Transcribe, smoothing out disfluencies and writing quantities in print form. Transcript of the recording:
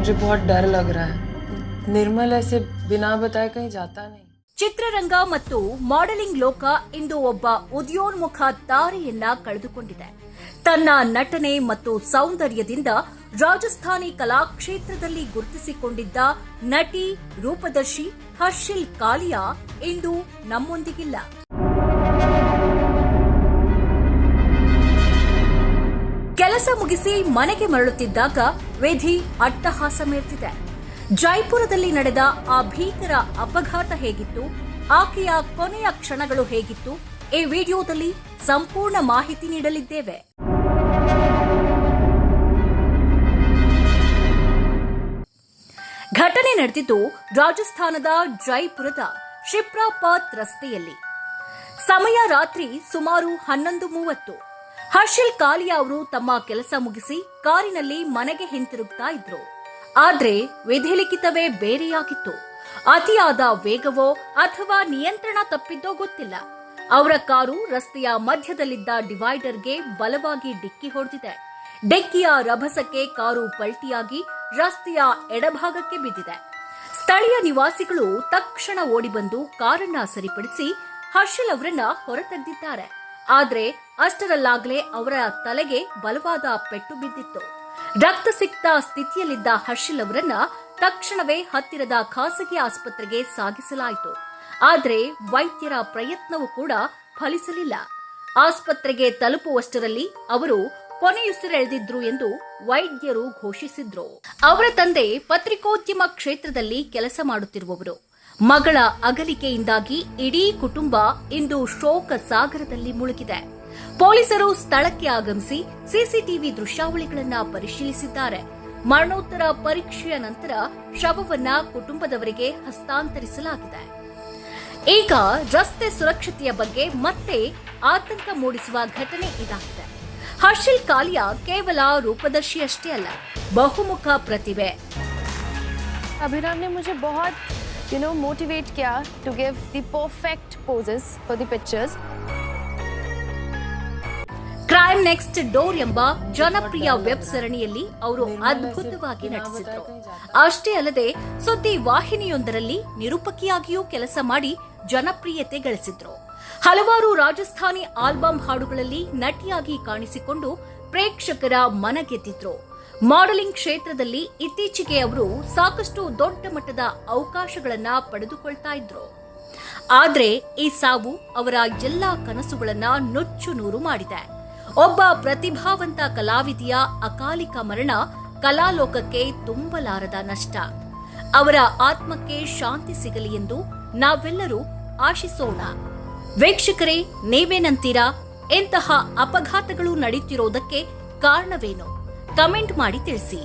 मुझे बहुत डर लग रहा है। निर्मल ऐसे बिना बताए कहीं जाता नहीं। ಚಿತ್ರರಂಗ ಮತ್ತು ಮಾಡೆಲಿಂಗ್ ಲೋಕ ಇಂದು ಒಬ್ಬ ಉದಯೋನ್ಮುಖ ತಾರೆಯನ್ನ ಕಳೆದುಕೊಂಡಿದೆ. ತನ್ನ ನಟನೆ ಮತ್ತು ಸೌಂದರ್ಯದಿಂದ ರಾಜಸ್ಥಾನಿ ಕಲಾಕ್ಷೇತ್ರದಲ್ಲಿ ಗುರುತಿಸಿಕೊಂಡಿದ್ದ ನಟಿ ರೂಪದರ್ಶಿ ಹರ್ಷಿಲ್ ಕಾಲಿಯಾ ಇಂದು ನಮ್ಮೊಂದಿಗಿಲ್ಲ. ಕೆಲಸ ಮುಗಿಸಿ ಮನೆಗೆ ಮರಳುತ್ತಿದ್ದಾಗ ವಿಧಿ ಅಟ್ಟಹಾಸ ಮೆರೆದಿದೆ. ಜೈಪುರದಲ್ಲಿ ನಡೆದ ಆ ಭೀಕರ ಅಪಘಾತ ಹೇಗಿತ್ತು, ಆಕೆಯ ಕೊನೆಯ ಕ್ಷಣಗಳು ಹೇಗಿತ್ತು, ಈ ವಿಡಿಯೋದಲ್ಲಿ ಸಂಪೂರ್ಣ ಮಾಹಿತಿ ನೀಡಲಿದ್ದೇವೆ. ಘಟನೆ ನಡೆದಿದ್ದು ರಾಜಸ್ಥಾನದ ಜೈಪುರದ ಶಿಪ್ರಾಪಾತ್ ರಸ್ತೆಯಲ್ಲಿ. ಸಮಯ ರಾತ್ರಿ ಸುಮಾರು 11:30. ಹರ್ಷಿಲ್ ಕಾಲಿಯಾ ಅವರು ತಮ್ಮ ಕೆಲಸ ಮುಗಿಸಿ ಕಾರಿನಲ್ಲಿ ಮನೆಗೆ ಹಿಂತಿರುಗ್ತಾ ಇದ್ರು. ಆದ್ರೆ ವಿಧಿಲಿಖಿತವೇ ಬೇರೆಯಾಗಿತ್ತು. ಅತಿಯಾದ ವೇಗವೋ ಅಥವಾ ನಿಯಂತ್ರಣ ತಪ್ಪಿದ್ದೋ ಗೊತ್ತಿಲ್ಲ. ಅವರ ಕಾರು ರಸ್ತೆಯ ಮಧ್ಯದಲ್ಲಿದ್ದ ಡಿವೈಡರ್ಗೆ ಬಲವಾಗಿ ಡಿಕ್ಕಿ ಹೊಡೆದಿದೆ. ಡಿಕ್ಕಿಯ ರಭಸಕ್ಕೆ ಕಾರು ಪಲ್ಟಿಯಾಗಿ ರಸ್ತೆಯ ಎಡಭಾಗಕ್ಕೆ ಬಿದ್ದಿದೆ. ಸ್ಥಳೀಯ ನಿವಾಸಿಗಳು ತಕ್ಷಣ ಓಡಿಬಂದು ಕಾರನ್ನ ಸರಿಪಡಿಸಿ ಹರ್ಷಿಲ್ ಅವರನ್ನ ಹೊರತೆಗೆದಿದ್ದಾರೆ. ಆದ್ರೆ ಅಷ್ಟರಲ್ಲಾಗಲೇ ಅವರ ತಲೆಗೆ ಬಲವಾದ ಪೆಟ್ಟು ಬಿದ್ದಿತ್ತು. ರಕ್ತಸಿಕ್ತ ಸ್ಥಿತಿಯಲ್ಲಿದ್ದ ಹರ್ಷಿಲ್ ಅವರನ್ನ ತಕ್ಷಣವೇ ಹತ್ತಿರದ ಖಾಸಗಿ ಆಸ್ಪತ್ರೆಗೆ ಸಾಗಿಸಲಾಯಿತು. ಆದರೆ ವೈದ್ಯರ ಪ್ರಯತ್ನವೂ ಕೂಡ ಫಲಿಸಲಿಲ್ಲ. ಆಸ್ಪತ್ರೆಗೆ ತಲುಪುವಷ್ಟರಲ್ಲಿ ಅವರು ಕೊನೆಯುಸಿರೆಳೆದಿದ್ರು ಎಂದು ವೈದ್ಯರು ಘೋಷಿಸಿದ್ರು. ಅವರ ತಂದೆ ಪತ್ರಿಕೋದ್ಯಮ ಕ್ಷೇತ್ರದಲ್ಲಿ ಕೆಲಸ ಮಾಡುತ್ತಿರುವವರು. ಮಗಳ ಅಗಲಿಕೆಯಿಂದಾಗಿ ಇಡೀ ಕುಟುಂಬ ಇಂದು ಶೋಕ ಸಾಗರದಲ್ಲಿ ಮುಳುಗಿದೆ. ಪೊಲೀಸರು ಸ್ಥಳಕ್ಕೆ ಆಗಮಿಸಿ ಸಿಸಿಟಿವಿ ದೃಶ್ಯಾವಳಿಗಳನ್ನು ಪರಿಶೀಲಿಸಿದ್ದಾರೆ. ಮರಣೋತ್ತರ ಪರೀಕ್ಷೆಯ ನಂತರ ಶವವನ್ನ ಕುಟುಂಬದವರಿಗೆ ಹಸ್ತಾಂತರಿಸಲಾಗಿದೆ. ಈಗ ರಸ್ತೆ ಸುರಕ್ಷತೆಯ ಬಗ್ಗೆ ಮತ್ತೆ ಆತಂಕ ಮೂಡಿಸುವ ಘಟನೆ ಇದಾಗಿದೆ. ಹರ್ಷಿಲ್ ಕಾಲಿಯಾ ಕೇವಲ ರೂಪದರ್ಶಿಯಷ್ಟೇ ಅಲ್ಲ, ಬಹುಮುಖ ಪ್ರತಿಭೆ. अभिनव ने मुझे बहुत मोटिवेट किया to give the perfect poses for the pictures. Crime next door ಎಂಬ ಜನಪ್ರಿಯ ವೆಬ್ ಸರಣಿಯಲ್ಲಿ ಅವರು ಅದ್ಭುತವಾಗಿ ನಟಿಸಿದ್ರು. ಅಷ್ಟೇ ಅಲ್ಲದೆ ಸುದ್ದಿ ವಾಹಿನಿಯೊಂದರಲ್ಲಿ ನಿರೂಪಕಿಯಾಗಿಯೂ ಕೆಲಸ ಮಾಡಿ ಜನಪ್ರಿಯತೆ ಗಳಿಸಿದ್ರು. ಹಲವಾರು ರಾಜಸ್ಥಾನಿ ಆಲ್ಬಂ ಹಾಡುಗಳಲ್ಲಿ ನಟಿಯಾಗಿ ಕಾಣಿಸಿಕೊಂಡು ಪ್ರೇಕ್ಷಕರ ಮನ ಗೆದ್ದಿದ್ರು. ಮಾಡೆಲಿಂಗ್ ಕ್ಷೇತ್ರದಲ್ಲಿ ಇತ್ತೀಚೆಗೆ ಅವರು ಸಾಕಷ್ಟು ದೊಡ್ಡ ಮಟ್ಟದ ಅವಕಾಶಗಳನ್ನ ಪಡೆದುಕೊಳ್ತಾ ಇದ್ರು. ಆದ್ರೆ ಈ ಸಾವು ಅವರ ಎಲ್ಲಾ ಕನಸುಗಳನ್ನ ನುಚ್ಚು ನೂರು ಮಾಡಿದೆ. ಒಬ್ಬ ಪ್ರತಿಭಾವಂತ ಕಲಾವಿದೆಯ ಅಕಾಲಿಕ ಮರಣ ಕಲಾಲೋಕಕ್ಕೆ ತುಂಬಲಾರದ ನಷ್ಟ. ಅವರ ಆತ್ಮಕ್ಕೆ ಶಾಂತಿ ಸಿಗಲಿ ಎಂದು ನಾವೆಲ್ಲರೂ ಆಶಿಸೋಣ. ವೀಕ್ಷಕರೇ, ನೀವೇನಂತೀರಾ? ಇಂತಹ ಅಪಘಾತಗಳು ನಡೆಯುತ್ತಿರೋದಕ್ಕೆ ಕಾರಣವೇನು? ಕಮೆಂಟ್ ಮಾಡಿ ತಿಳಿಸಿ.